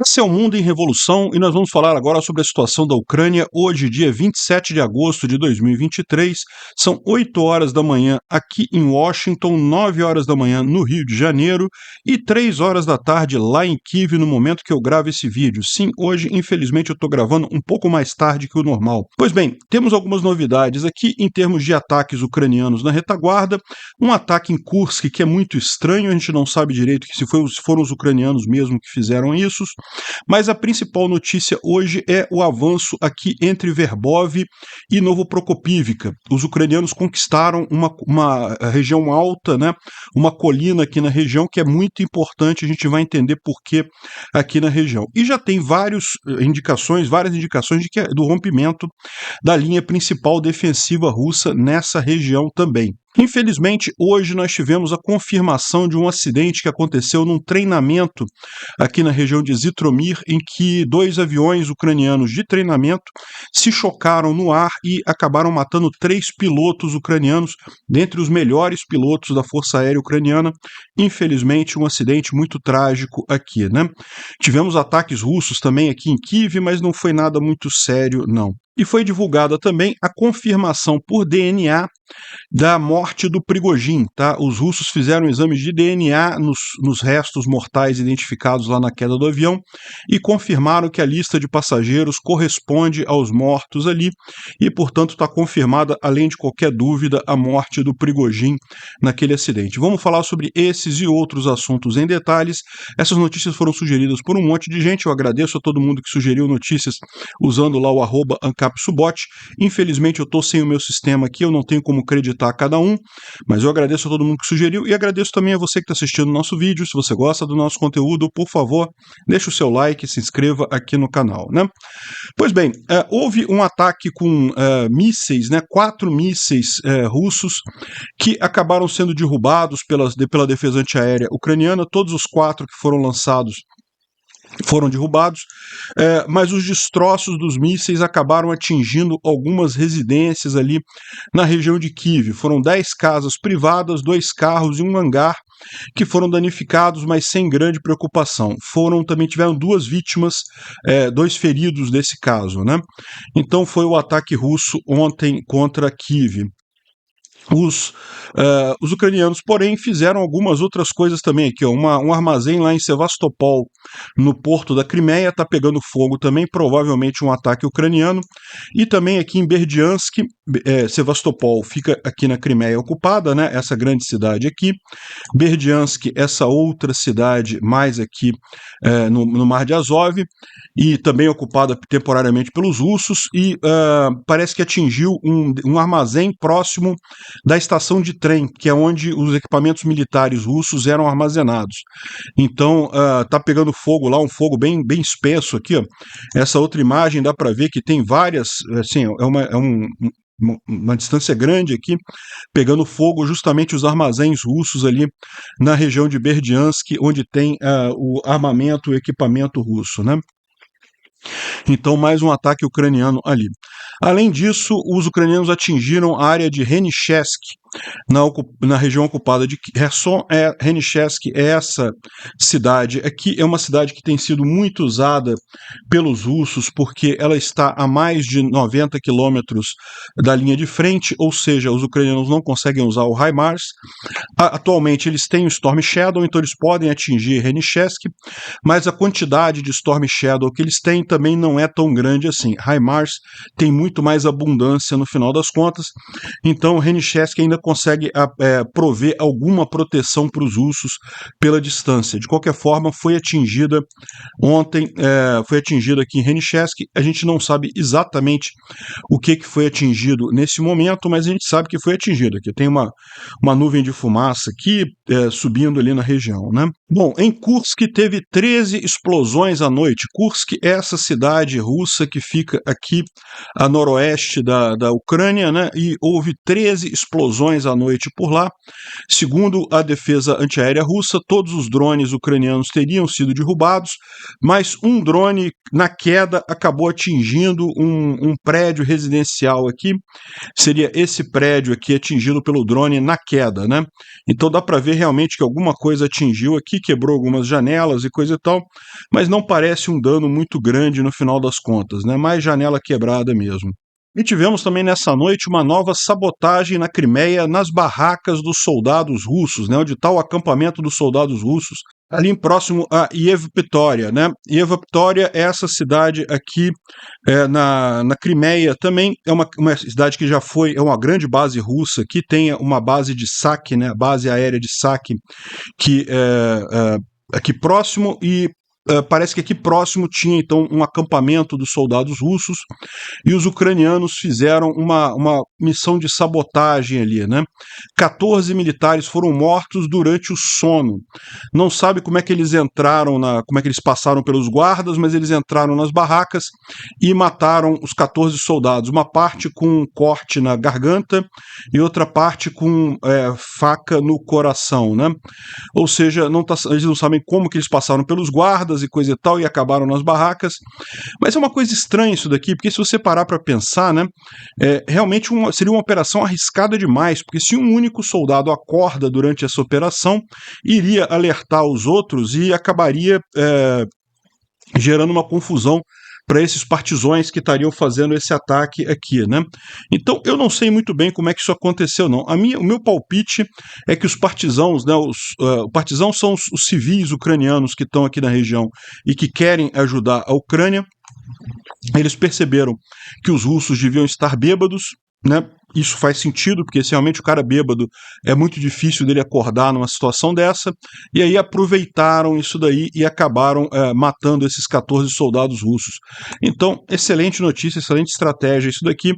Esse é o Mundo em Revolução e nós vamos falar agora sobre a situação da Ucrânia. Hoje, dia 27 de agosto de 2023, são 8 horas da manhã aqui em Washington, 9 horas da manhã no Rio de Janeiro e 3 horas da tarde lá em Kiev, no momento que eu gravo esse vídeo. Sim, hoje, infelizmente, eu estou gravando um pouco mais tarde que o normal. Pois bem, temos algumas novidades aqui em termos de ataques ucranianos na retaguarda. Um ataque em Kursk que é muito estranho, a gente não sabe direito se foram os ucranianos mesmo que fizeram isso. Mas a principal notícia hoje é o avanço aqui entre Verbov e Novoprokopivka. Os ucranianos conquistaram uma região alta, né, uma colina aqui na região que é muito importante, a gente vai entender por que aqui na região. E já tem várias indicações do rompimento da linha principal defensiva russa nessa região também. Infelizmente, hoje nós tivemos a confirmação de um acidente que aconteceu num treinamento aqui na região de Zhytomyr, em que 2 aviões ucranianos de treinamento se chocaram no ar e acabaram matando 3 pilotos ucranianos, dentre os melhores pilotos da Força Aérea Ucraniana. Infelizmente, um acidente muito trágico aqui, né? Tivemos ataques russos também aqui em Kiev, mas não foi nada muito sério, não. E foi divulgada também a confirmação por DNA da morte do Prigozhin, tá? Os russos fizeram exames de DNA nos restos mortais identificados lá na queda do avião e confirmaram que a lista de passageiros corresponde aos mortos ali e, portanto, está confirmada, além de qualquer dúvida, a morte do Prigozhin naquele acidente. Vamos falar sobre esses e outros assuntos em detalhes. Essas notícias foram sugeridas por um monte de gente. Eu agradeço a todo mundo que sugeriu notícias usando lá o @ancapsubot. Infelizmente, eu estou sem o meu sistema aqui, eu não tenho como acreditar a cada um, mas eu agradeço a todo mundo que sugeriu e agradeço também a você que está assistindo o nosso vídeo. Se você gosta do nosso conteúdo, por favor, deixe o seu like e se inscreva aqui no canal, né? Pois bem, houve um ataque com mísseis, né, 4 mísseis russos que acabaram sendo derrubados pela defesa antiaérea ucraniana. Todos os 4 que foram lançados foram derrubados, mas os destroços dos mísseis acabaram atingindo algumas residências ali na região de Kiev. Foram 10 casas privadas, 2 carros e um hangar que foram danificados, mas sem grande preocupação. Também tiveram 2 vítimas, 2 feridos nesse caso, né? Então foi o ataque russo ontem contra Kiev. Os ucranianos, porém, fizeram algumas outras coisas também aqui. Um armazém lá em Sevastopol, no porto da Crimeia, está pegando fogo também, provavelmente um ataque ucraniano. E também aqui em Berdiansk, Sevastopol fica aqui na Crimeia ocupada, né, essa grande cidade aqui. Berdiansk, essa outra cidade mais aqui no Mar de Azov, e também ocupada temporariamente pelos russos, e parece que atingiu um armazém próximo da estação de trem, que é onde os equipamentos militares russos eram armazenados. Então, tá pegando fogo lá, um fogo bem espesso aqui, ó. Essa outra imagem dá para ver que tem várias, assim, uma distância grande aqui, pegando fogo justamente os armazéns russos ali na região de Berdiansk, onde tem o armamento, o equipamento russo, né? Então, mais um ataque ucraniano ali. Além disso, os ucranianos atingiram a área de Henichesk, na região ocupada de Kherson. Henichesk é essa cidade aqui, é uma cidade que tem sido muito usada pelos russos porque ela está a mais de 90 quilômetros da linha de frente, ou seja, os ucranianos não conseguem usar o HIMARS. Atualmente eles têm o Storm Shadow, então eles podem atingir Henichesk, mas a quantidade de Storm Shadow que eles têm também não é tão grande assim. HIMARS tem muito mais abundância no final das contas, então Henichesk ainda consegue prover alguma proteção para os russos pela distância. De qualquer forma, foi atingida ontem, foi atingida aqui em Henichesk. A gente não sabe exatamente o que foi atingido nesse momento, mas a gente sabe que foi atingido. Aqui tem uma nuvem de fumaça aqui subindo ali na região, né? Bom, em Kursk teve 13 explosões à noite. Kursk é essa cidade russa que fica aqui a noroeste da Ucrânia, né? E houve 13 explosões explosões à noite por lá. Segundo a defesa antiaérea russa, todos os drones ucranianos teriam sido derrubados, mas um drone na queda acabou atingindo um prédio residencial aqui. Seria esse prédio aqui atingido pelo drone na queda, né? Então dá para ver realmente que alguma coisa atingiu aqui, quebrou algumas janelas e coisa e tal, mas não parece um dano muito grande no final das contas, né? Mais janela quebrada mesmo. E tivemos também nessa noite uma nova sabotagem na Crimeia, nas barracas dos soldados russos, né? Onde está o acampamento dos soldados russos, ali próximo a Yevpatoria, né? Yevpatoria é essa cidade aqui na Crimeia também, é uma cidade que já foi, é uma grande base russa, que tem uma base de saque, né? Base aérea de saque, que aqui próximo e parece que aqui próximo tinha então um acampamento dos soldados russos e os ucranianos fizeram uma missão de sabotagem ali, né? 14 militares foram mortos durante o sono. Não sabe como é que eles entraram, como é que eles passaram pelos guardas, mas eles entraram nas barracas e mataram os 14 soldados. Uma parte com um corte na garganta e outra parte com faca no coração, né? Ou seja, eles não sabem como que eles passaram pelos guardas e coisa e tal e acabaram nas barracas. Mas é uma coisa estranha isso daqui, porque se você parar para pensar, né, realmente seria uma operação arriscada demais, porque se um único soldado acorda durante essa operação, iria alertar os outros e acabaria gerando uma confusão para esses partizões que estariam fazendo esse ataque aqui, né? Então eu não sei muito bem como é que isso aconteceu, não. O meu palpite é que os partisãos, né, os partisãos são os civis ucranianos que estão aqui na região e que querem ajudar a Ucrânia. Eles perceberam que os russos deviam estar bêbados, né? Isso faz sentido, porque se realmente o cara bêbado é muito difícil dele acordar numa situação dessa, e aí aproveitaram isso daí e acabaram matando esses 14 soldados russos. Então, excelente notícia, excelente estratégia isso daqui,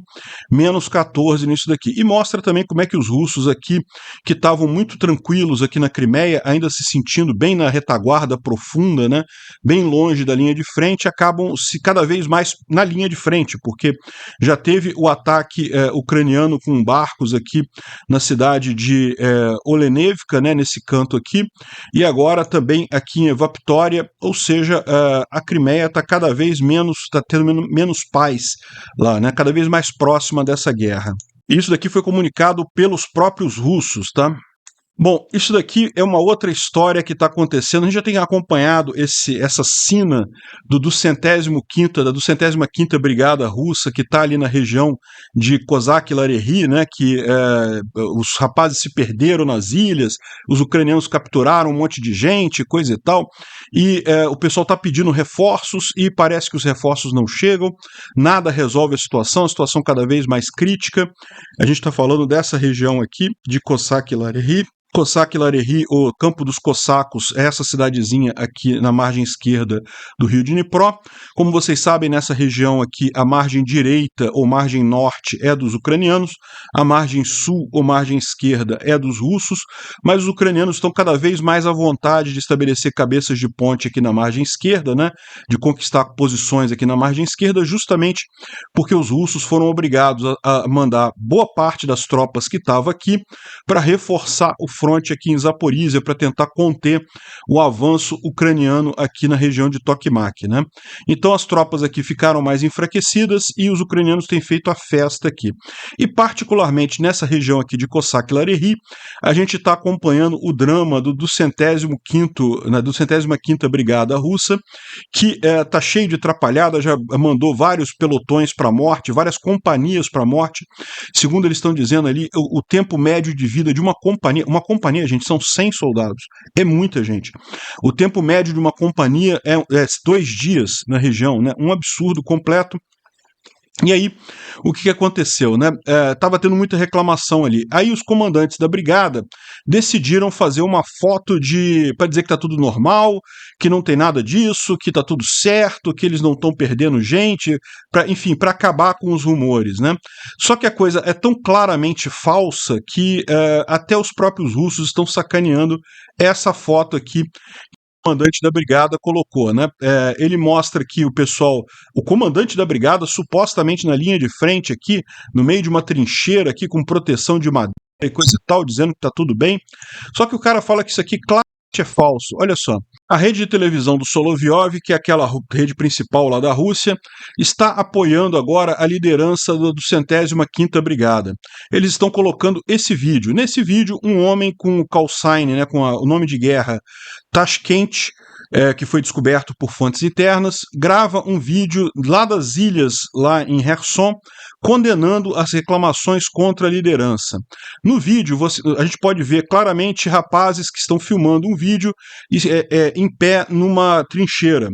menos 14 nisso daqui. E mostra também como é que os russos aqui, que estavam muito tranquilos aqui na Crimeia, ainda se sentindo bem na retaguarda profunda, né, bem longe da linha de frente, acabam se cada vez mais na linha de frente, porque já teve o ataque ucraniano com barcos aqui na cidade de Olenevka, né, nesse canto aqui, e agora também aqui em Evaptória, ou seja, a Crimeia está cada vez menos, está tendo menos paz lá, né, cada vez mais próxima dessa guerra. Isso daqui foi comunicado pelos próprios russos, tá? Bom, isso daqui é uma outra história que está acontecendo. A gente já tem acompanhado essa cena da 205ª Brigada Russa, que está ali na região de Kozak-Larehi, né, que os rapazes se perderam nas ilhas, os ucranianos capturaram um monte de gente, coisa e tal, e o pessoal está pedindo reforços e parece que os reforços não chegam, nada resolve a situação cada vez mais crítica. A gente está falando dessa região aqui, de Kozak-Larehi. Kozak-Larehi, o Campo dos Cossacos, é essa cidadezinha aqui na margem esquerda do rio Dnipro. Como vocês sabem, nessa região aqui, a margem direita ou margem norte é dos ucranianos, a margem sul ou margem esquerda é dos russos, mas os ucranianos estão cada vez mais à vontade de estabelecer cabeças de ponte aqui na margem esquerda, né, de conquistar posições aqui na margem esquerda, justamente porque os russos foram obrigados a mandar boa parte das tropas que estavam aqui para reforçar o fronte aqui em Zaporizhia para tentar conter o avanço ucraniano aqui na região de Tokmak, né? Então as tropas aqui ficaram mais enfraquecidas e os ucranianos têm feito a festa aqui. E particularmente nessa região aqui de Kozak-Larehi, a gente está acompanhando o drama do 205ª Brigada Russa, que está cheio de atrapalhada, já mandou vários pelotões para a morte, várias companhias para a morte. Segundo eles estão dizendo ali, o tempo médio de vida de uma companhia, gente, são 100 soldados, é muita gente. O tempo médio de uma companhia é 2 dias na região, né? Um absurdo completo. E aí, o que aconteceu, né? Tava tendo muita reclamação ali. Aí os comandantes da brigada decidiram fazer uma foto para dizer que tá tudo normal, que não tem nada disso, que tá tudo certo, que eles não estão perdendo gente, para acabar com os rumores, né? Só que a coisa é tão claramente falsa que até os próprios russos estão sacaneando essa foto aqui. Comandante da brigada colocou, né? Ele mostra que o comandante da brigada, supostamente na linha de frente aqui, no meio de uma trincheira aqui com proteção de madeira, e coisa e tal, dizendo que está tudo bem. Só que o cara fala que isso aqui claramente é falso. Olha só, a rede de televisão do Solovyov, que é aquela rede principal lá da Rússia, está apoiando agora a liderança do 105ª Brigada. Eles estão colocando esse vídeo. Nesse vídeo, um homem com o call sign, né, com o nome de guerra Tashkent, que foi descoberto por fontes internas, grava um vídeo lá das ilhas, lá em Kherson, condenando as reclamações contra a liderança. No vídeo, a gente pode ver claramente rapazes que estão filmando um vídeo em pé numa trincheira.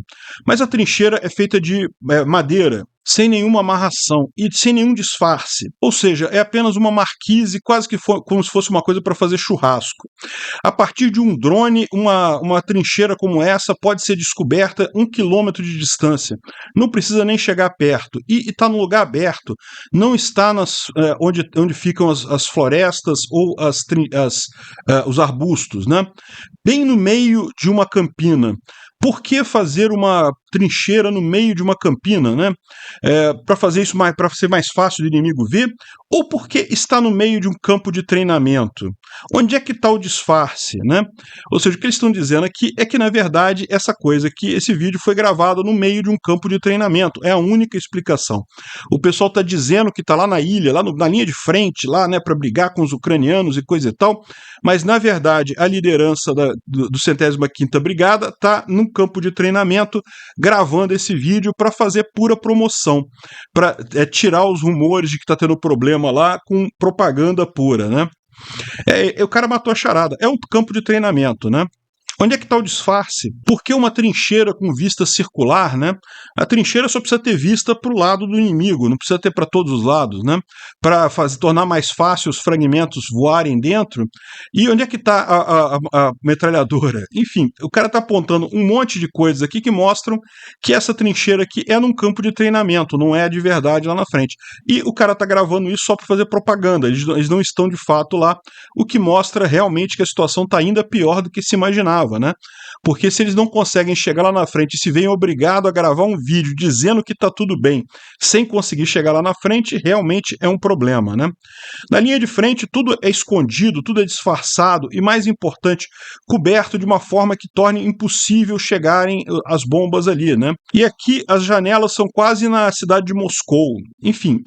Mas a trincheira é feita de madeira, sem nenhuma amarração e sem nenhum disfarce. Ou seja, é apenas uma marquise, quase que como se fosse uma coisa para fazer churrasco. A partir de um drone, uma trincheira como essa pode ser descoberta 1 quilômetro de distância. Não precisa nem chegar perto. E está num lugar aberto. Não está onde ficam as florestas ou os arbustos, né? Bem no meio de uma campina. Por que fazer uma trincheira no meio de uma campina, né? Para fazer isso para ser mais fácil do inimigo ver? Ou porque está no meio de um campo de treinamento? Onde é que está o disfarce, né? Ou seja, o que eles estão dizendo aqui é que, na verdade, esse vídeo foi gravado no meio de um campo de treinamento. É a única explicação. O pessoal está dizendo que está lá na ilha, na linha de frente, lá, né, para brigar com os ucranianos e coisa e tal, mas, na verdade, a liderança do 105ª Brigada está num campo de treinamento gravando esse vídeo para fazer pura promoção, para tirar os rumores de que está tendo problema lá com propaganda pura, né? O cara matou a charada. É um campo de treinamento, né? Onde é que está o disfarce? Por que uma trincheira com vista circular, né? A trincheira só precisa ter vista para o lado do inimigo, não precisa ter para todos os lados, né? Para tornar mais fácil os fragmentos voarem dentro. E onde é que está a metralhadora? Enfim, o cara está apontando um monte de coisas aqui que mostram que essa trincheira aqui é num campo de treinamento, não é de verdade lá na frente. E o cara está gravando isso só para fazer propaganda, eles não estão de fato lá, o que mostra realmente que a situação está ainda pior do que se imaginava. Né? Porque se eles não conseguem chegar lá na frente e se veem obrigados a gravar um vídeo dizendo que está tudo bem, sem conseguir chegar lá na frente, realmente é um problema, né? Na linha de frente, tudo é escondido, tudo é disfarçado e, mais importante, coberto de uma forma que torne impossível chegarem as bombas ali, né? E aqui as janelas são quase na cidade de Moscou. Enfim,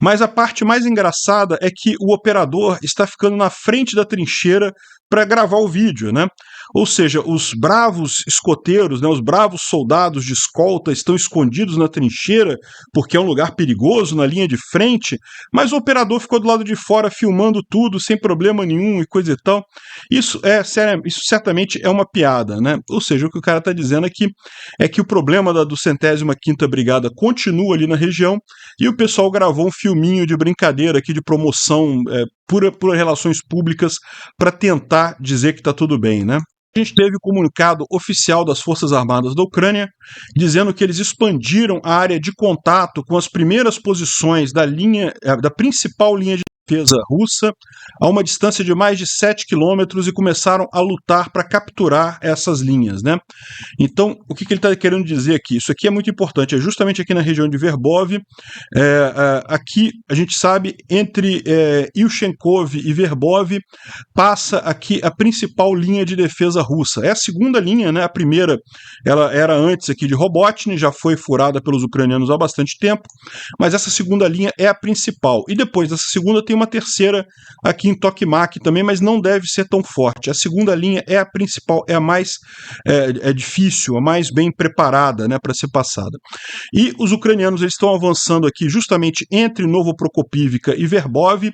mas a parte mais engraçada é que o operador está ficando na frente da trincheira para gravar o vídeo, né? Ou seja, os bravos escoteiros, né, os bravos soldados de escolta estão escondidos na trincheira porque é um lugar perigoso na linha de frente, mas o operador ficou do lado de fora filmando tudo sem problema nenhum e coisa e tal. Isso certamente é uma piada, né? Ou seja, o que o cara está dizendo é que o problema do 105ª Brigada continua ali na região e o pessoal gravou um filminho de brincadeira aqui de promoção por relações públicas para tentar dizer que está tudo bem, né? A gente teve o comunicado oficial das Forças Armadas da Ucrânia dizendo que eles expandiram a área de contato com as primeiras posições da principal linha de defesa russa a uma distância de mais de 7 quilômetros e começaram a lutar para capturar essas linhas, né? Então, o que ele está querendo dizer aqui? Isso aqui é muito importante, é justamente aqui na região de Verbov. Aqui, a gente sabe, entre Yushchenkov e Verbov, passa aqui a principal linha de defesa russa. É a segunda linha, né? A primeira, ela era antes aqui de Robotny, já foi furada pelos ucranianos há bastante tempo, mas essa segunda linha é a principal. E depois dessa segunda tem uma terceira aqui em Tokmak também, mas não deve ser tão forte. A segunda linha é a principal, é a mais difícil, a mais bem preparada, né, para ser passada. E os ucranianos eles estão avançando aqui justamente entre Novoprokopivka e Verbov,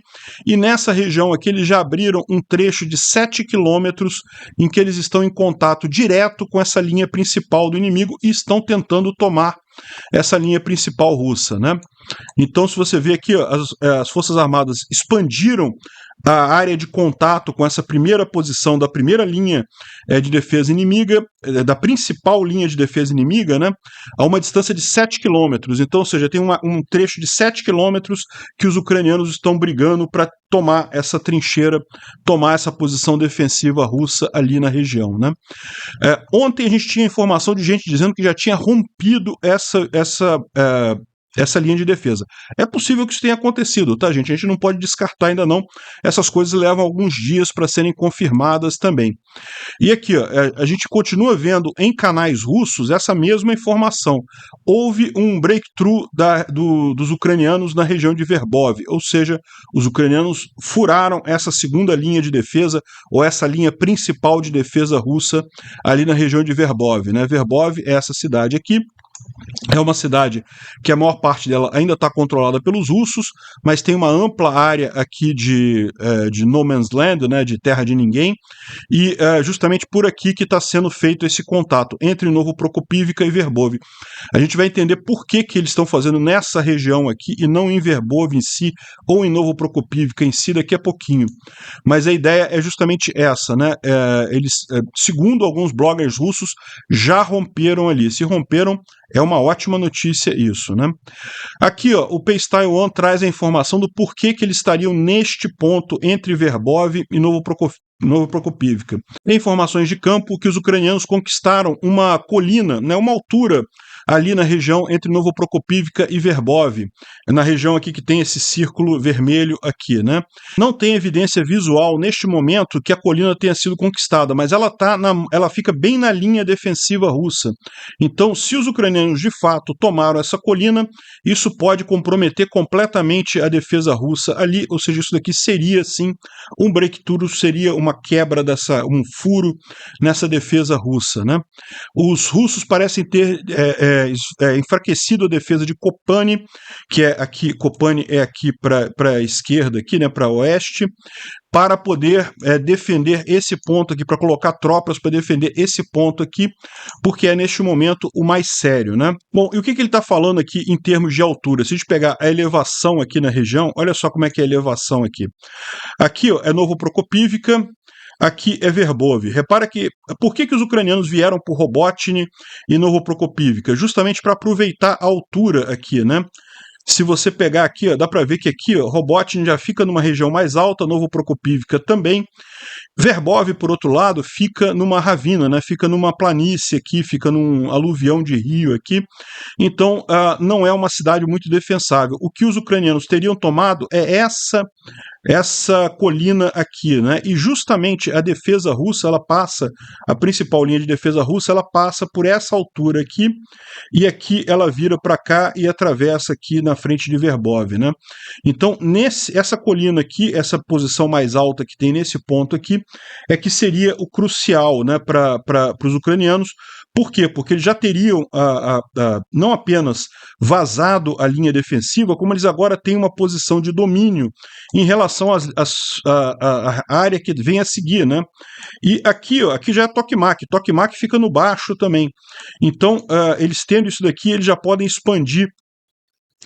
e nessa região aqui eles já abriram um trecho de 7 quilômetros em que eles estão em contato direto com essa linha principal do inimigo e estão tentando tomar essa linha principal russa, né? Então, se você vê aqui, as Forças Armadas expandiram a área de contato com essa primeira posição da primeira linha de defesa inimiga, da principal linha de defesa inimiga, né, a uma distância de 7 quilômetros. Então, ou seja, tem um trecho de 7 quilômetros que os ucranianos estão brigando para tomar essa trincheira, tomar essa posição defensiva russa ali na região, né? Ontem a gente tinha informação de gente dizendo que já tinha rompido essa linha de defesa. É possível que isso tenha acontecido, tá, gente? A gente não pode descartar ainda não. Essas coisas levam alguns dias para serem confirmadas também. E aqui, ó, a gente continua vendo em canais russos essa mesma informação. Houve um breakthrough dos ucranianos na região de Verbov, ou seja, os ucranianos furaram essa segunda linha de defesa, ou essa linha principal de defesa russa ali na região de Verbov, né? Verbov é essa cidade aqui. É uma cidade que a maior parte dela ainda está controlada pelos russos, mas tem uma ampla área aqui de no man's land, né, de terra de ninguém, e justamente por aqui que está sendo feito esse contato entre Novo Prokopivka e Verbov. A gente vai entender por que eles estão fazendo nessa região aqui e não em Verbov em si, ou em Novo Prokopivka em si daqui a pouquinho. Mas a ideia é justamente essa, né? Eles, segundo alguns bloggers russos, já romperam ali. Se romperam, é uma ótima notícia isso, né? Aqui, ó, o Paystyle One traz a informação do porquê que eles estariam neste ponto entre Verbov e Novo Prokopivka. Tem informações de campo que os ucranianos conquistaram uma colina, né, uma altura ali na região entre Novo Prokopivka e Verbov, na região aqui que tem esse círculo vermelho aqui, né? Não tem evidência visual neste momento que a colina tenha sido conquistada, mas ela fica bem na linha defensiva russa. Então, se os ucranianos de fato tomaram essa colina, isso pode comprometer completamente a defesa russa ali, ou seja, isso daqui seria sim um breakthrough, seria uma quebra um furo nessa defesa russa, né? Os russos parecem ter enfraquecido a defesa de Kopani, que é aqui, Kopani é aqui para a esquerda, aqui, né, para oeste, para poder defender esse ponto aqui, para colocar tropas para defender esse ponto aqui, porque é neste momento o mais sério, né? Bom, e o que ele está falando aqui em termos de altura? Se a gente pegar a elevação aqui na região, olha só como é que é a elevação aqui. Aqui, ó, é Novo Prokopivka, aqui é Verbov. Repara que por que os ucranianos vieram por Robotny e Novo Prokopivka? Justamente para aproveitar a altura aqui, né? Se você pegar aqui, ó, dá para ver que aqui, ó, Robotny já fica numa região mais alta, Novo Prokopivka também. Verbov, por outro lado, fica numa ravina, né? Fica numa planície aqui, fica num aluvião de rio aqui. Então, não é uma cidade muito defensável. O que os ucranianos teriam tomado é essa colina aqui, né? E justamente a defesa russa, a principal linha de defesa russa, ela passa por essa altura aqui, e aqui ela vira para cá e atravessa aqui na frente de Verbov, né? Então, essa colina aqui, essa posição mais alta que tem nesse ponto aqui, é que seria o crucial, né, para os ucranianos. Por quê? Porque eles já teriam não apenas vazado a linha defensiva, como eles agora têm uma posição de domínio em relação à área que vem a seguir, né? E aqui, ó, aqui já é Tokmak. Tokmak fica no baixo também. Então, eles tendo isso daqui, eles já podem expandir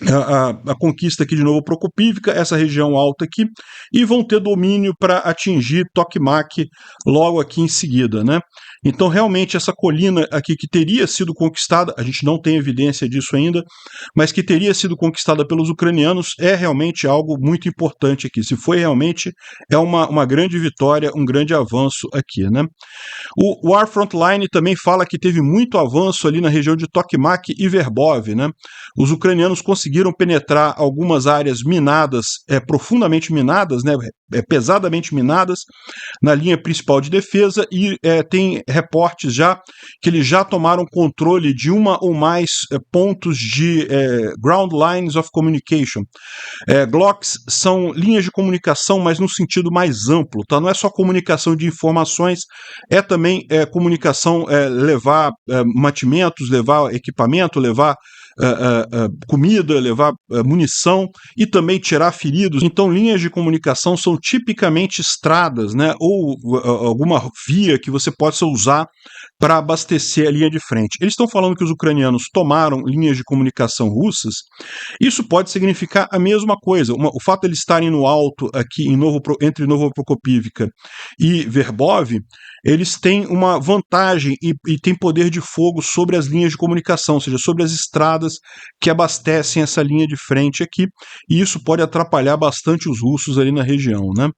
a conquista aqui de Novo Prokopivka, essa região alta aqui, e vão ter domínio para atingir Tokmak logo aqui em seguida, né? Então, realmente, essa colina aqui que teria sido conquistada, a gente não tem evidência disso ainda, mas que teria sido conquistada pelos ucranianos, é realmente algo muito importante aqui. Se foi realmente, é uma grande vitória, um grande avanço aqui, né? O War Frontline também fala que teve muito avanço ali na região de Tokmak e Verbov, né? Os ucranianos conseguiram penetrar algumas áreas minadas, profundamente minadas, né? Pesadamente minadas, na linha principal de defesa, e tem reportes já que eles já tomaram controle de uma ou mais pontos de ground lines of communication. Glocks são linhas de comunicação, mas no sentido mais amplo, tá? Não é só comunicação de informações, é também comunicação, levar mantimentos, levar equipamento, levar comida, levar munição e também tirar feridos. Então, linhas de comunicação são tipicamente estradas, né, ou alguma via que você possa usar para abastecer a linha de frente. Eles estão falando que os ucranianos tomaram linhas de comunicação russas. Isso pode significar a mesma coisa. O fato de eles estarem no alto aqui entre Novo Prokopivka e Verbov, eles têm uma vantagem e têm poder de fogo sobre as linhas de comunicação, ou seja, sobre as estradas que abastecem essa linha de frente aqui, e isso pode atrapalhar bastante os russos ali na região, né?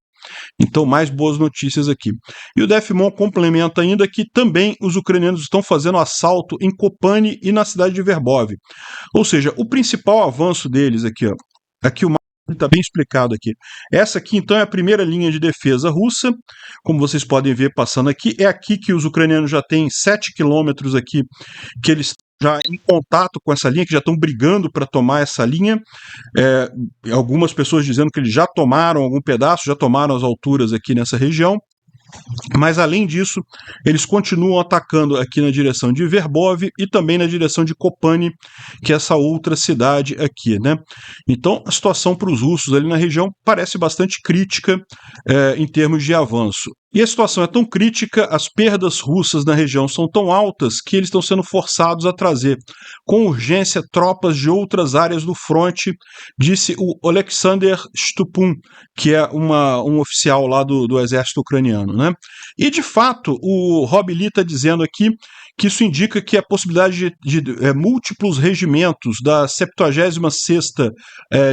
Então, mais boas notícias aqui. E o Defmon complementa ainda que também os ucranianos estão fazendo assalto em Kopani e na cidade de Verbov. Ou seja, o principal avanço deles aqui, ó, aqui o está bem explicado aqui. Essa aqui, então, é a primeira linha de defesa russa, como vocês podem ver passando aqui. É aqui que os ucranianos já têm 7 quilômetros aqui, que eles já em contato com essa linha, que já estão brigando para tomar essa linha. Algumas pessoas dizendo que eles já tomaram algum pedaço, já tomaram as alturas aqui nessa região. Mas, além disso, eles continuam atacando aqui na direção de Verbov e também na direção de Kopani, que é essa outra cidade aqui, né? Então, a situação para os russos ali na região parece bastante crítica em termos de avanço. E a situação é tão crítica, as perdas russas na região são tão altas que eles estão sendo forçados a trazer com urgência tropas de outras áreas do fronte, disse o Oleksandr Stupun, que é um oficial lá do exército ucraniano, né? E, de fato, o Rob Lee está dizendo aqui que isso indica que a possibilidade de múltiplos regimentos da 76ª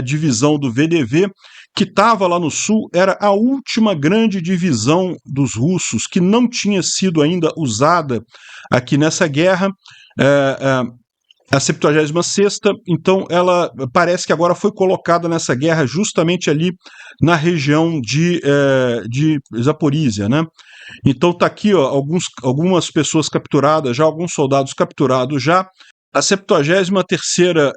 divisão do VDV, que estava lá no sul, era a última grande divisão dos russos que não tinha sido ainda usada aqui nessa guerra. A 76ª, então, ela parece que agora foi colocada nessa guerra justamente ali na região de Zaporísia, né? Então tá aqui, ó, algumas pessoas capturadas já, alguns soldados capturados já. A 73ª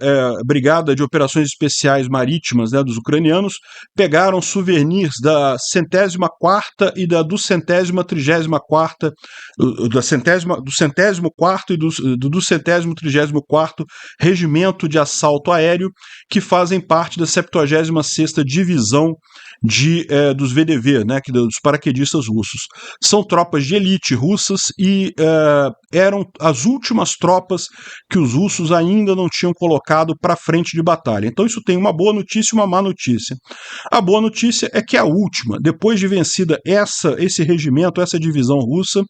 Brigada de Operações Especiais Marítimas, né, dos ucranianos, pegaram souvenirs da 104ª e do 134º e do 134º Regimento de Assalto Aéreo, que fazem parte da 76ª Divisão dos VDV, né, dos paraquedistas russos. São tropas de elite russas e eram as últimas tropas que os russos ainda não tinham colocado para frente de batalha. Então isso tem uma boa notícia e uma má notícia. A boa notícia é que a última, depois de vencida esse regimento, essa divisão russa,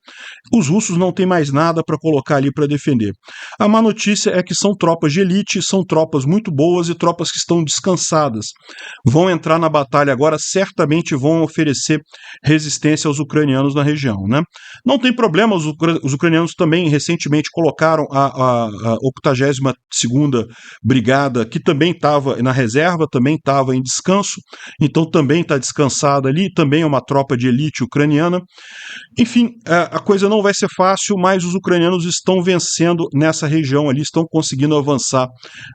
os russos não têm mais nada para colocar ali para defender. A má notícia é que são tropas de elite, são tropas muito boas e tropas que estão descansadas. Vão entrar na batalha agora, certamente vão oferecer resistência aos ucranianos na região, né? Não tem problema, os ucranianos também recentemente colocaram a 82ª Brigada, que também estava na reserva, também estava em descanso, então também está descansada ali, também é uma tropa de elite ucraniana. Enfim, a coisa não vai ser fácil, mas os ucranianos estão vencendo nessa região ali, estão conseguindo avançar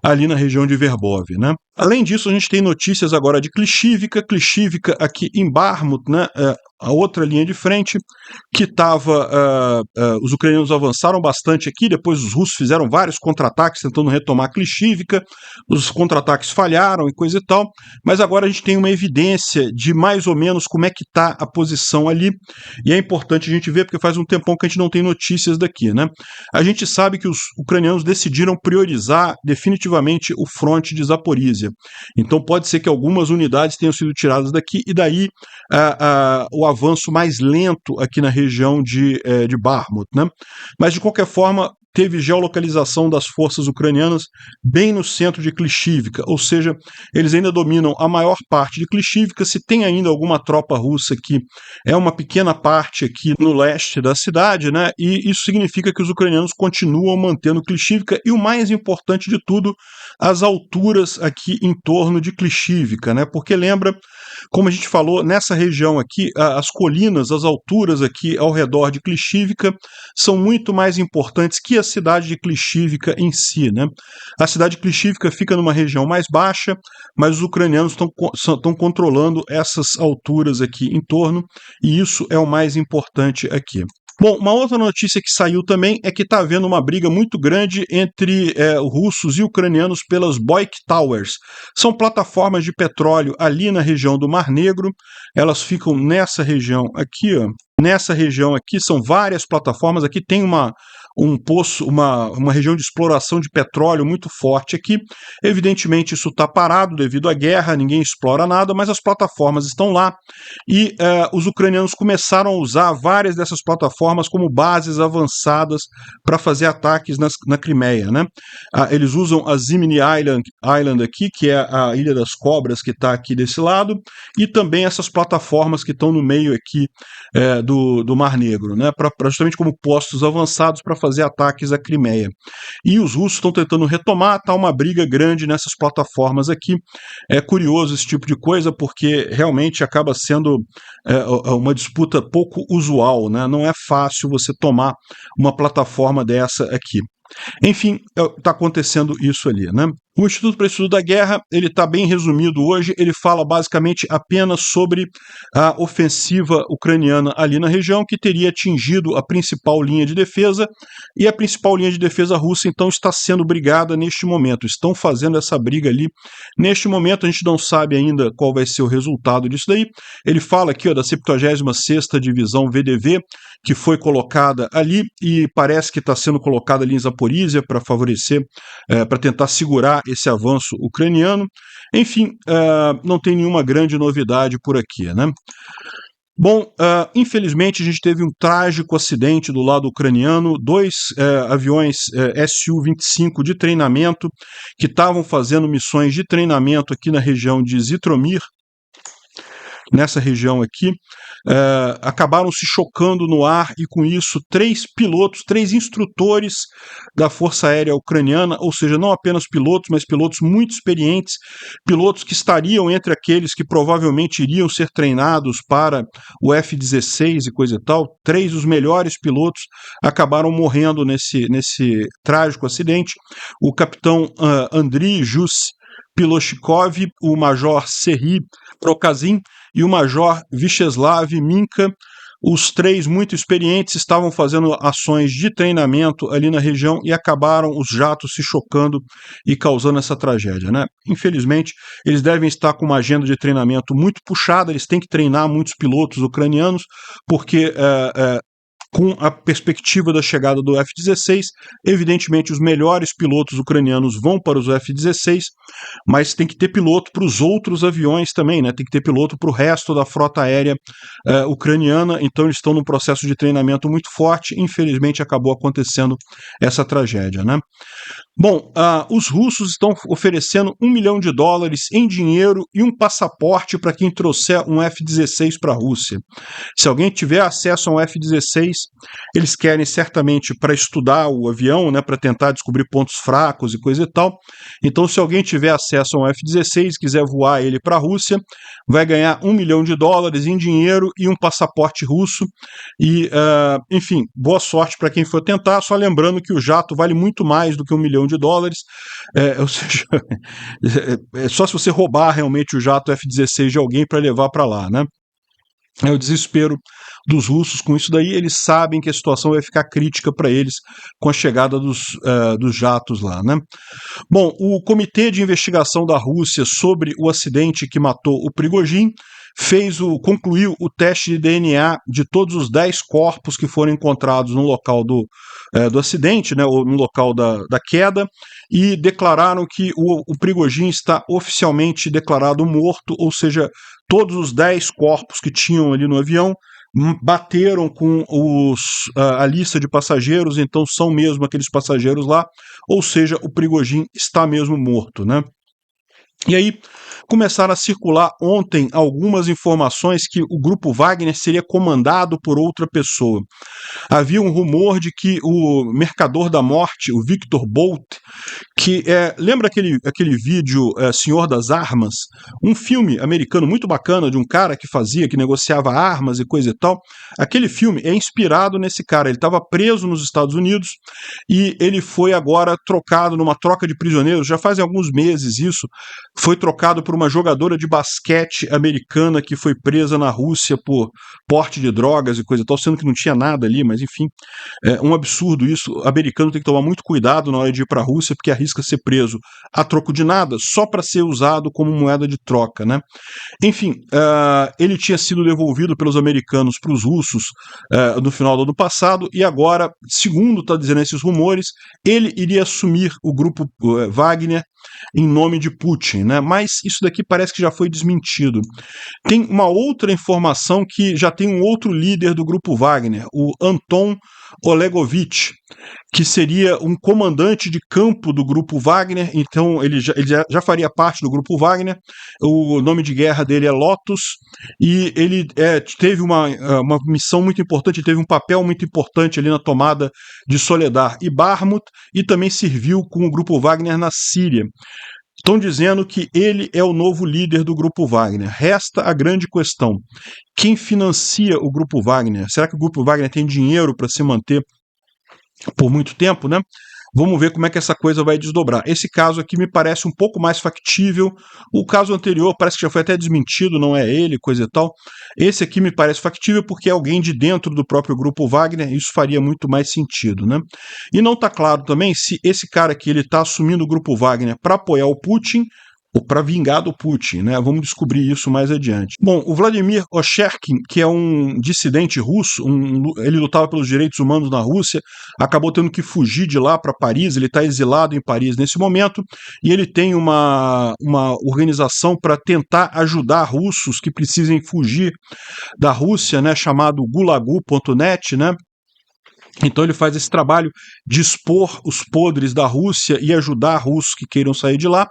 ali na região de Verbov, né? Além disso, a gente tem notícias agora de Klishivka aqui em Bakhmut, né? A outra linha de frente, que estava. Os ucranianos avançaram bastante aqui, depois os russos fizeram vários contra-ataques tentando retomar Klishivka, os contra-ataques falharam e coisa e tal, mas agora a gente tem uma evidência de mais ou menos como é que está a posição ali, e é importante a gente ver, porque faz um tempão que a gente não tem notícias daqui, né? A gente sabe que os ucranianos decidiram priorizar definitivamente o fronte de Zaporísia, então pode ser que algumas unidades tenham sido tiradas daqui, e daí o avanço mais lento aqui na região de Bakhmut, né? Mas, de qualquer forma, teve geolocalização das forças ucranianas bem no centro de Klishivka, ou seja, eles ainda dominam a maior parte de Klishivka. Se tem ainda alguma tropa russa aqui, é uma pequena parte aqui no leste da cidade, né? E isso significa que os ucranianos continuam mantendo Klishivka e, o mais importante de tudo, as alturas aqui em torno de Klishivka, né? Porque lembra, como a gente falou, nessa região aqui, as colinas, as alturas aqui ao redor de Klishivka são muito mais importantes que a cidade de Klishivka em si, né? A cidade de Klishivka fica numa região mais baixa, mas os ucranianos estão controlando essas alturas aqui em torno, e isso é o mais importante aqui. Bom, uma outra notícia que saiu também é que está havendo uma briga muito grande entre russos e ucranianos pelas Boyk Towers. São plataformas de petróleo ali na região do Mar Negro, elas ficam nessa região aqui, ó. Nessa região aqui são várias plataformas, aqui tem uma um poço, uma região de exploração de petróleo muito forte aqui. Evidentemente, isso está parado devido à guerra, ninguém explora nada, mas as plataformas estão lá e os ucranianos começaram a usar várias dessas plataformas como bases avançadas para fazer ataques na Crimeia, né? Eles usam a Zimny Island aqui, que é a Ilha das Cobras, que está aqui desse lado, e também essas plataformas que estão no meio aqui do Mar Negro, né? Justamente como postos avançados para fazer ataques à Crimeia. E os russos estão tentando retomar, está uma briga grande nessas plataformas aqui. É curioso esse tipo de coisa, porque realmente acaba sendo uma disputa pouco usual, né? Não é fácil você tomar uma plataforma dessa aqui. Enfim, está acontecendo isso ali, né? O Instituto para o Estudo da Guerra, ele está bem resumido hoje, ele fala basicamente apenas sobre a ofensiva ucraniana ali na região, que teria atingido a principal linha de defesa, e a principal linha de defesa russa, então, está sendo brigada neste momento, estão fazendo essa briga ali neste momento, a gente não sabe ainda qual vai ser o resultado disso daí. Ele fala aqui da 76ª Divisão VDV, que foi colocada ali, e parece que está sendo colocada ali em Zaporizhia para favorecer, para tentar segurar esse avanço ucraniano. Enfim, não tem nenhuma grande novidade por aqui, né? Bom, infelizmente a gente teve um trágico acidente do lado ucraniano, dois aviões Su-25 de treinamento que estavam fazendo missões de treinamento aqui na região de Zhytomyr, nessa região aqui, acabaram se chocando no ar e com isso 3 instrutores da Força Aérea Ucraniana, ou seja, não apenas pilotos, mas pilotos muito experientes, pilotos que estariam entre aqueles que provavelmente iriam ser treinados para o F-16 e coisa e tal. 3 dos melhores pilotos acabaram morrendo nesse trágico acidente. O capitão Andriy Jus Piloshikov, o major Serhiy Prokazin e o major Vyacheslav Minka. Os 3 muito experientes estavam fazendo ações de treinamento ali na região e acabaram os jatos se chocando e causando essa tragédia, né? Infelizmente, eles devem estar com uma agenda de treinamento muito puxada, eles têm que treinar muitos pilotos ucranianos, porque com a perspectiva da chegada do F-16, evidentemente os melhores pilotos ucranianos vão para os F-16, mas tem que ter piloto para os outros aviões também, né? Tem que ter piloto para o resto da frota aérea ucraniana, então eles estão num processo de treinamento muito forte, infelizmente acabou acontecendo essa tragédia, né? Bom, os russos estão oferecendo $1 milhão em dinheiro e um passaporte para quem trouxer um F-16 para a Rússia. Se alguém tiver acesso a um F-16, eles querem certamente para estudar o avião, né, para tentar descobrir pontos fracos e coisa e tal. Então, se alguém tiver acesso a um F-16 e quiser voar ele para a Rússia, vai ganhar $1 milhão em dinheiro e um passaporte russo. E, enfim, boa sorte para quem for tentar, só lembrando que o jato vale muito mais do que $1 milhão. Ou seja, é só se você roubar realmente o jato F-16 de alguém para levar para lá, né? É o desespero dos russos com isso daí, eles sabem que a situação vai ficar crítica para eles com a chegada dos jatos lá, né? Bom, o Comitê de Investigação da Rússia sobre o acidente que matou o Prigozhin concluiu o teste de DNA de todos os 10 corpos que foram encontrados no local do acidente, né, ou no local da queda, e declararam que o Prigozhin está oficialmente declarado morto, ou seja, todos os 10 corpos que tinham ali no avião bateram com a lista de passageiros, então são mesmo aqueles passageiros lá, ou seja, o Prigozhin está mesmo morto, né? E aí começaram a circular ontem algumas informações que o grupo Wagner seria comandado por outra pessoa. Havia um rumor de que o Mercador da Morte, o Victor Bolt, que lembra aquele vídeo Senhor das Armas? Um filme americano muito bacana de um cara que negociava armas e coisa e tal. Aquele filme é inspirado nesse cara. Ele estava preso nos Estados Unidos e ele foi agora trocado numa troca de prisioneiros, já fazem alguns meses isso, foi trocado por por uma jogadora de basquete americana que foi presa na Rússia por porte de drogas e coisa e tal, sendo que não tinha nada ali, mas enfim, é um absurdo isso. O americano tem que tomar muito cuidado na hora de ir para a Rússia, porque arrisca ser preso a troco de nada, só para ser usado como moeda de troca, né? Enfim, ele tinha sido devolvido pelos americanos para os russos no final do ano passado, e agora, segundo está dizendo esses rumores, ele iria assumir o grupo Wagner em nome de Putin, né? Mas isso daqui parece que já foi desmentido. Tem uma outra informação que já tem um outro líder do grupo Wagner, o Anton Olegovich, que seria um comandante de campo do grupo Wagner, então ele já faria parte do grupo Wagner, o nome de guerra dele é Lotus, e ele teve uma missão muito importante, teve um papel muito importante ali na tomada de Soledar e Bakhmut, e também serviu com o grupo Wagner na Síria. Estão dizendo que ele é o novo líder do grupo Wagner. Resta a grande questão: quem financia o grupo Wagner? Será que o grupo Wagner tem dinheiro para se manter por muito tempo, né? Vamos ver como é que essa coisa vai desdobrar. Esse caso aqui me parece um pouco mais factível. O caso anterior parece que já foi até desmentido, não é ele, coisa e tal. Esse aqui me parece factível porque é alguém de dentro do próprio grupo Wagner, isso faria muito mais sentido, né? E não está claro também se esse cara aqui ele está assumindo o grupo Wagner para apoiar o Putin ou para vingar do Putin, né? Vamos descobrir isso mais adiante. Bom, o Vladimir Osherkin, que é um dissidente russo, ele lutava pelos direitos humanos na Rússia, acabou tendo que fugir de lá para Paris, ele está exilado em Paris nesse momento, e ele tem uma organização para tentar ajudar russos que precisem fugir da Rússia, né? Chamado gulagu.net, né? Então ele faz esse trabalho de expor os podres da Rússia e ajudar russos que queiram sair de lá.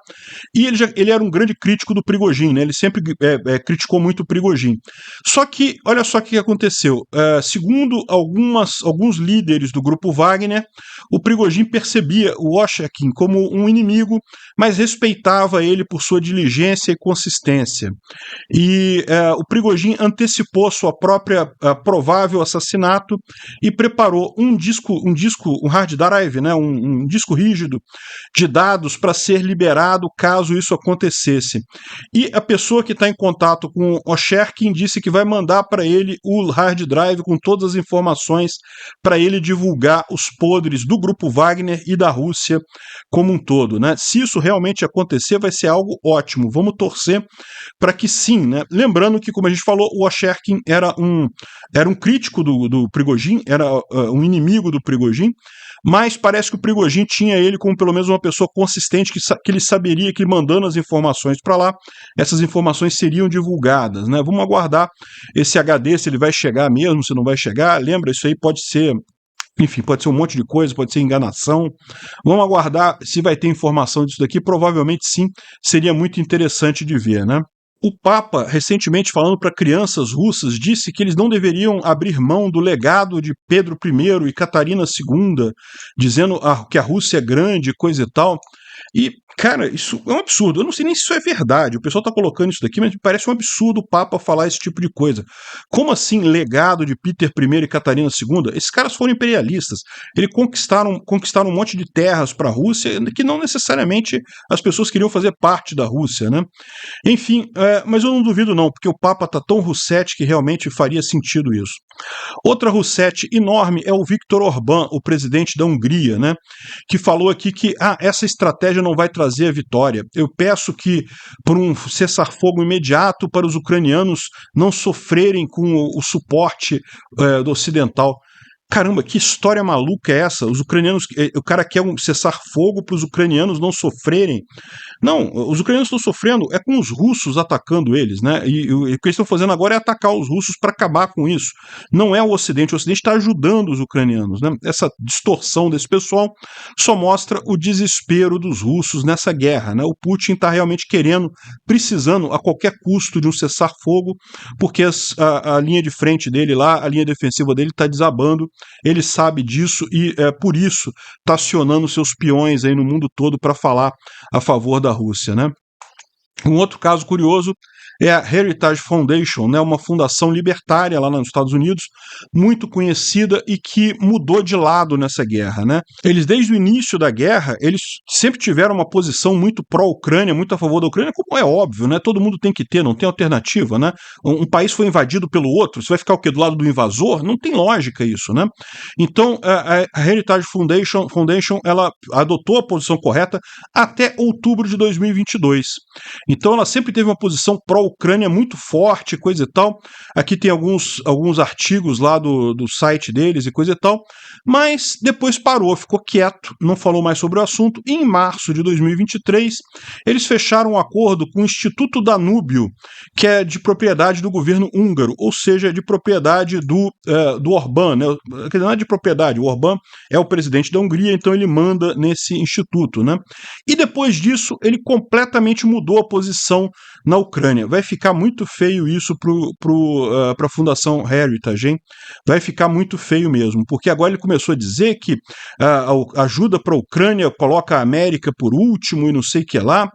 E ele era um grande crítico do Prigojin, né? Ele sempre criticou muito o Prigojin. Só que, olha só o que aconteceu. Segundo alguns líderes do grupo Wagner, o Prigojin percebia o Osherkin como um inimigo, mas respeitava ele por sua diligência e consistência. E o Prigojin antecipou sua própria provável assassinato e preparou um hard drive, né, um disco rígido de dados para ser liberado caso isso acontecesse. E a pessoa que está em contato com o Osherkin disse que vai mandar para ele o hard drive com todas as informações para ele divulgar os podres do grupo Wagner e da Rússia como um todo, né? Se isso realmente acontecer, vai ser algo ótimo. Vamos torcer para que sim, né? Lembrando que, como a gente falou, o Osherkin era um crítico do Prigojin, era um inimigo do Prigojin, mas parece que o Prigojin tinha ele como pelo menos uma pessoa consistente, que ele saberia que mandando as informações para lá, essas informações seriam divulgadas, né? Vamos aguardar esse HD, se ele vai chegar mesmo, se não vai chegar. Lembra, isso aí pode ser, enfim, pode ser um monte de coisa, pode ser enganação. Vamos aguardar se vai ter informação disso daqui. Provavelmente sim, seria muito interessante de ver, né? O Papa, recentemente falando para crianças russas, disse que eles não deveriam abrir mão do legado de Pedro I e Catarina II, dizendo que a Rússia é grande, coisa e tal. E, cara, isso é um absurdo. Eu não sei nem se isso é verdade. O pessoal está colocando isso daqui, mas me parece um absurdo o Papa falar esse tipo de coisa. Como assim legado de Peter I e Catarina II? Esses caras foram imperialistas. Eles conquistaram um monte de terras para a Rússia que não necessariamente as pessoas queriam fazer parte da Rússia, né? Enfim, mas eu não duvido não, porque o Papa está tão Roussetti que realmente faria sentido isso. Outra Roussetti enorme é o Viktor Orbán, o presidente da Hungria, né? Que falou aqui que essa estratégia não vai trazer a vitória. Eu peço que por um cessar-fogo imediato para os ucranianos não sofrerem com o suporte do ocidental. Caramba, que história maluca é essa? Os ucranianos, o cara quer um cessar-fogo para os ucranianos não sofrerem. Não, os ucranianos estão sofrendo com os russos atacando eles, né? E o que eles estão fazendo agora é atacar os russos para acabar com isso. Não é o Ocidente está ajudando os ucranianos, né? Essa distorção desse pessoal só mostra o desespero dos russos nessa guerra, né? O Putin está realmente precisando a qualquer custo de um cessar-fogo, porque a linha de frente dele lá, a linha defensiva dele está desabando. Ele sabe disso e por isso está acionando seus peões aí no mundo todo para falar a favor da Rússia, né? Um outro caso curioso é a Heritage Foundation, né, uma fundação libertária lá nos Estados Unidos, muito conhecida e que mudou de lado nessa guerra, né? Eles, desde o início da guerra, eles sempre tiveram uma posição muito pró-Ucrânia, muito a favor da Ucrânia, como é óbvio, né? Todo mundo tem que ter, não tem alternativa, né? Um país foi invadido pelo outro, você vai ficar o quê? Do lado do invasor? Não tem lógica isso, né? Então, a Heritage Foundation, ela adotou a posição correta até outubro de 2022. Então, ela sempre teve uma posição pró-Ucrânia muito forte, coisa e tal. Aqui tem alguns artigos lá do site deles e coisa e tal, mas depois parou, ficou quieto, não falou mais sobre o assunto. E em março de 2023, eles fecharam um acordo com o Instituto Danúbio, que é de propriedade do governo húngaro, ou seja, de propriedade do Orbán, né? Não é de propriedade, o Orbán é o presidente da Hungria, então ele manda nesse instituto, né? E depois disso, ele completamente mudou a posição na Ucrânia. Vai ficar muito feio isso para a Fundação Heritage, hein? Vai ficar muito feio mesmo, porque agora ele começou a dizer que a ajuda para a Ucrânia coloca a América por último e não sei o que lá,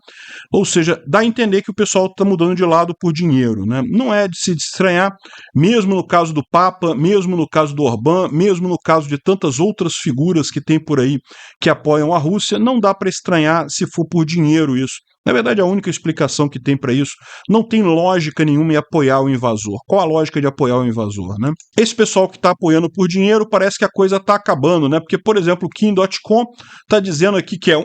ou seja, dá a entender que o pessoal está mudando de lado por dinheiro, né? Não é de se estranhar, mesmo no caso do Papa, mesmo no caso do Orbán, mesmo no caso de tantas outras figuras que tem por aí que apoiam a Rússia, não dá para estranhar se for por dinheiro isso. Na verdade, a única explicação que tem para isso, não tem lógica nenhuma em apoiar o invasor. Qual a lógica de apoiar o invasor, né? Esse pessoal que está apoiando por dinheiro, parece que a coisa está acabando, né? Porque, por exemplo, o Kim.com está dizendo aqui que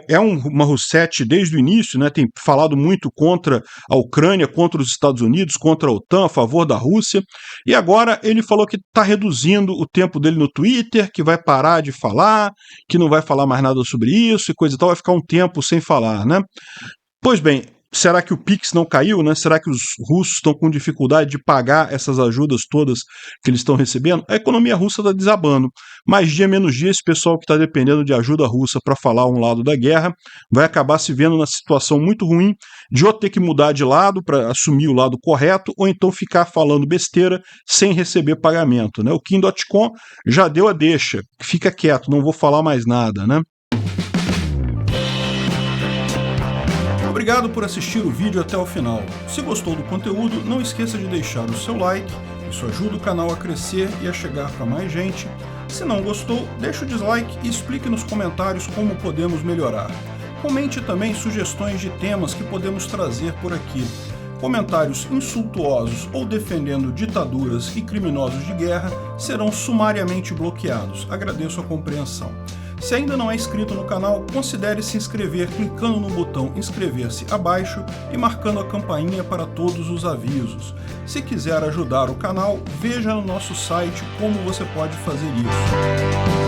uma Rousseff desde o início, né? Tem falado muito contra a Ucrânia, contra os Estados Unidos, contra a OTAN, a favor da Rússia. E agora ele falou que está reduzindo o tempo dele no Twitter, que vai parar de falar, que não vai falar mais nada sobre isso e coisa e tal, vai ficar um tempo sem falar, né? Pois bem, será que o Pix não caiu, né? Será que os russos estão com dificuldade de pagar essas ajudas todas que eles estão recebendo? A economia russa está desabando. Mais dia, menos dia, esse pessoal que está dependendo de ajuda russa para falar um lado da guerra vai acabar se vendo na situação muito ruim de ou ter que mudar de lado para assumir o lado correto ou então ficar falando besteira sem receber pagamento, né? O Kim.com já deu a deixa, fica quieto, não vou falar mais nada, né? Obrigado por assistir o vídeo até o final. Se gostou do conteúdo, não esqueça de deixar o seu like, isso ajuda o canal a crescer e a chegar para mais gente. Se não gostou, deixe o dislike e explique nos comentários como podemos melhorar. Comente também sugestões de temas que podemos trazer por aqui. Comentários insultuosos ou defendendo ditaduras e criminosos de guerra serão sumariamente bloqueados. Agradeço a compreensão. Se ainda não é inscrito no canal, considere se inscrever clicando no botão inscrever-se abaixo e marcando a campainha para todos os avisos. Se quiser ajudar o canal, veja no nosso site como você pode fazer isso.